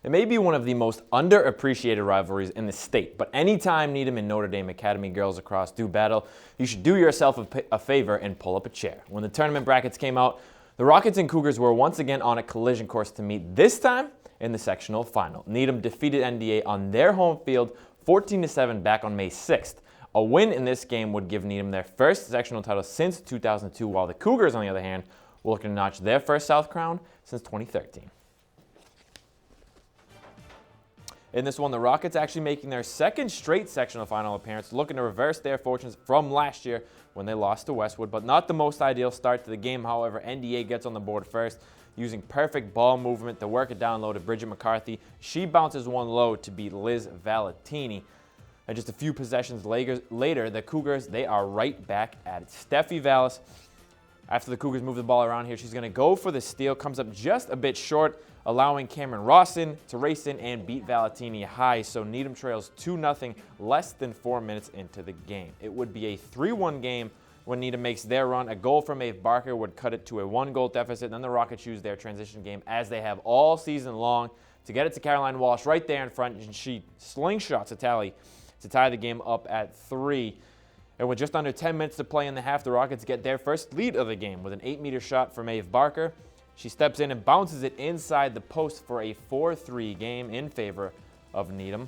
It may be one of the most underappreciated rivalries in the state, but anytime Needham and Notre Dame Academy girls lacrosse do battle, you should do yourself a favor and pull up a chair. When the tournament brackets came out, the Rockets and Cougars were once again on a collision course to meet, this time in the sectional final. Needham defeated NDA on their home field 14-7 back on May 6th. A win in this game would give Needham their first sectional title since 2002, while the Cougars, on the other hand, were looking to notch their first South crown since 2013. In this one, the Rockets actually making their second straight sectional final appearance, looking to reverse their fortunes from last year when they lost to Westwood, but not the most ideal start to the game. However, NDA gets on the board first, using perfect ball movement to work it down low to Bridget McCarthy. She bounces one low to beat Liz Valentini. And just a few possessions later, the Cougars, they are right back at it. Steffi Vallis, after the Cougars move the ball around here, she's going to go for the steal, comes up just a bit short, allowing Cameron Rawson to race in and beat Valentini high. So Needham trails 2-0 less than 4 minutes into the game. It would be a 3-1 game when Needham makes their run. A goal from Maeve Barker would cut it to a 1-goal deficit. Then the Rockets use their transition game, as they have all season long, to get it to Caroline Walsh right there in front, and she slingshots a tally to tie the game up at 3. And with just under 10 minutes to play in the half, the Rockets get their first lead of the game with an 8-meter shot from Maeve Barker. She steps in and bounces it inside the post for a 4-3 game in favor of Needham.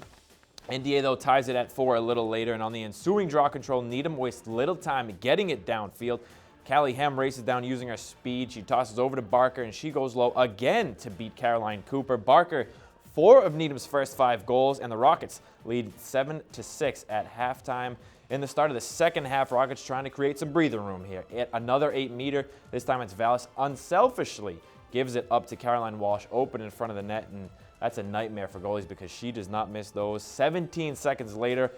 NDA, though, ties it at 4 a little later, and on the ensuing draw control, Needham wastes little time getting it downfield. Callie Hem races down using her speed. She tosses over to Barker, and she goes low again to beat Caroline Cooper. Barker, 4 of Needham's first 5 goals, and the Rockets lead 7-6 at halftime. In the start of the second half, Rockets trying to create some breathing room here. Another 8-meter. This time it's Vallis unselfishly gives it up to Caroline Walsh, open in front of the net, and that's a nightmare for goalies because she does not miss those. 17 seconds later,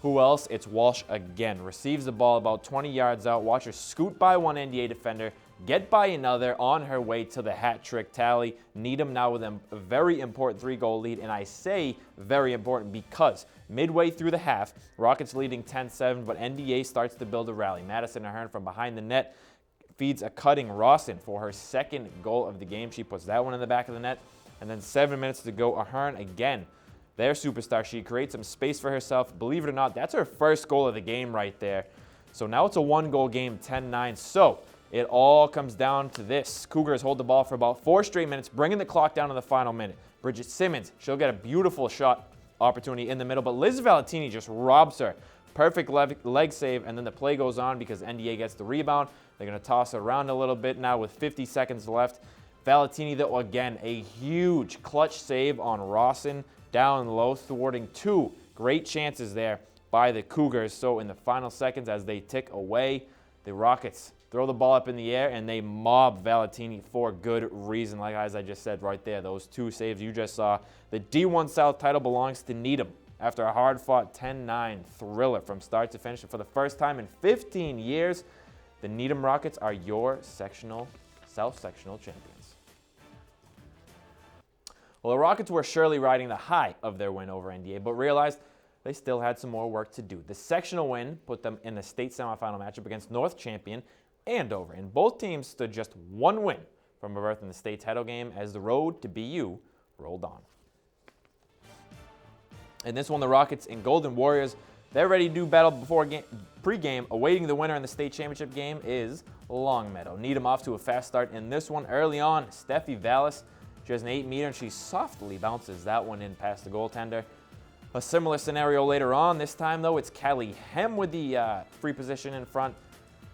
who else? It's Walsh again. Receives the ball about 20 yards out. Watch her scoot by one NDA defender, get by another on her way to the hat trick tally. Needham now with a very important 3-goal lead, and I say very important because midway through the half, Rockets leading 10-7, but NDA starts to build a rally. Madison Ahern from behind the net feeds a cutting Rawson for her second goal of the game. She puts that one in the back of the net, and then 7 minutes to go. Ahern again, their superstar. She creates some space for herself. Believe it or not, that's her first goal of the game right there. So now it's a 1-goal game, 10-9. So it all comes down to this. Cougars hold the ball for about 4 straight minutes, bringing the clock down to the final minute. Bridget Simmons, she'll get a beautiful shot opportunity in the middle, but Liz Valentini just robs her. Perfect leg save, and then the play goes on because NDA gets the rebound. They're going to toss it around a little bit now with 50 seconds left. Valentini, though, again, a huge clutch save on Rawson down low, thwarting 2 great chances there by the Cougars. So in the final seconds, as they tick away, the Rockets throw the ball up in the air, and they mob Valentini for good reason. Like as I just said right there, those 2 saves you just saw. The D1 South title belongs to Needham after a hard-fought 10-9 thriller from start to finish. And for the first time in 15 years, the Needham Rockets are your South Sectional champions. Well, the Rockets were surely riding the high of their win over NDA, but realized they still had some more work to do. The sectional win put them in the state semifinal matchup against North champion Andover, and both teams stood just 1 win from a berth in the state title game as the road to BU rolled on. In this one, the Rockets and Golden Warriors, they're ready to do battle before pregame. Awaiting the winner in the state championship game is Longmeadow. Needham off to a fast start in this one. Early on, Steffi Vallis, she has an 8-meter, and she softly bounces that one in past the goaltender. A similar scenario later on. This time, though, it's Callie Hem with the free position in front.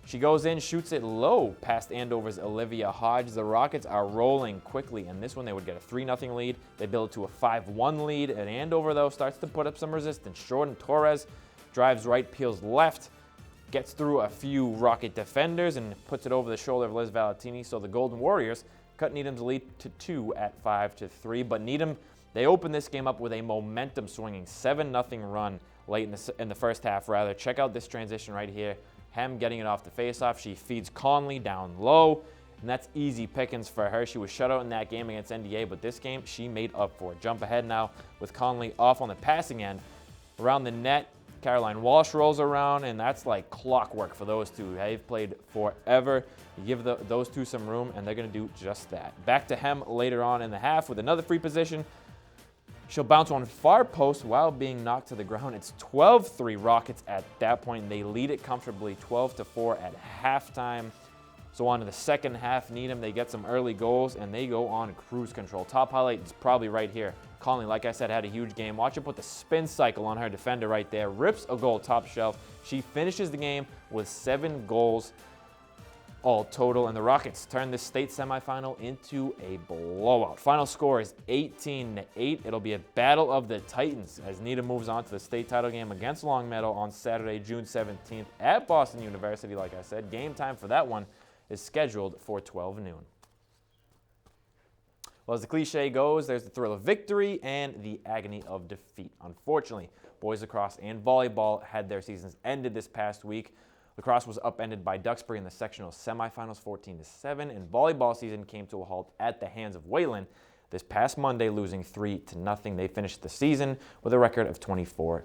She goes in, shoots it low past Andover's Olivia Hodge. The Rockets are rolling quickly, and this one they would get a 3-0 lead. They build to a 5-1 lead, and Andover, though, starts to put up some resistance. Jordan Torres drives right, peels left, gets through a few Rocket defenders, and puts it over the shoulder of Liz Valentini. So the Golden Warriors cut Needham's lead to 2 at 5-3. But Needham, they open this game up with a momentum-swinging 7-0 run late in the first half, rather. Check out this transition right here. Hem getting it off the faceoff. She feeds Conley down low, and that's easy pickings for her. She was shut out in that game against NDA, but this game she made up for it. Jump ahead now with Conley off on the passing end. Around the net, Caroline Walsh rolls around, and that's like clockwork for those two. They've played forever. You give those two some room, and they're going to do just that. Back to Hem later on in the half with another free position. She'll bounce one far post while being knocked to the ground. It's 12-3 Rockets at that point. They lead it comfortably 12-4 at halftime. So on to the second half, Needham, they get some early goals, and they go on cruise control. Top highlight is probably right here. Conley, like I said, had a huge game. Watch her put the spin cycle on her defender right there. Rips a goal top shelf. She finishes the game with 7 goals all total, and the Rockets turn this state semifinal into a blowout. Final score is 18-8. It'll be a battle of the Titans as Needham moves on to the state title game against Longmeadow on Saturday, June 17th at Boston University. Like I said, game time for that one is scheduled for 12 noon. Well, as the cliche goes, there's the thrill of victory and the agony of defeat. Unfortunately, boys lacrosse and volleyball had their seasons ended this past week. Lacrosse was upended by Duxbury in the sectional semifinals 14-7, and volleyball season came to a halt at the hands of Wayland this past Monday, losing 3-0. They finished the season with a record of 24-1.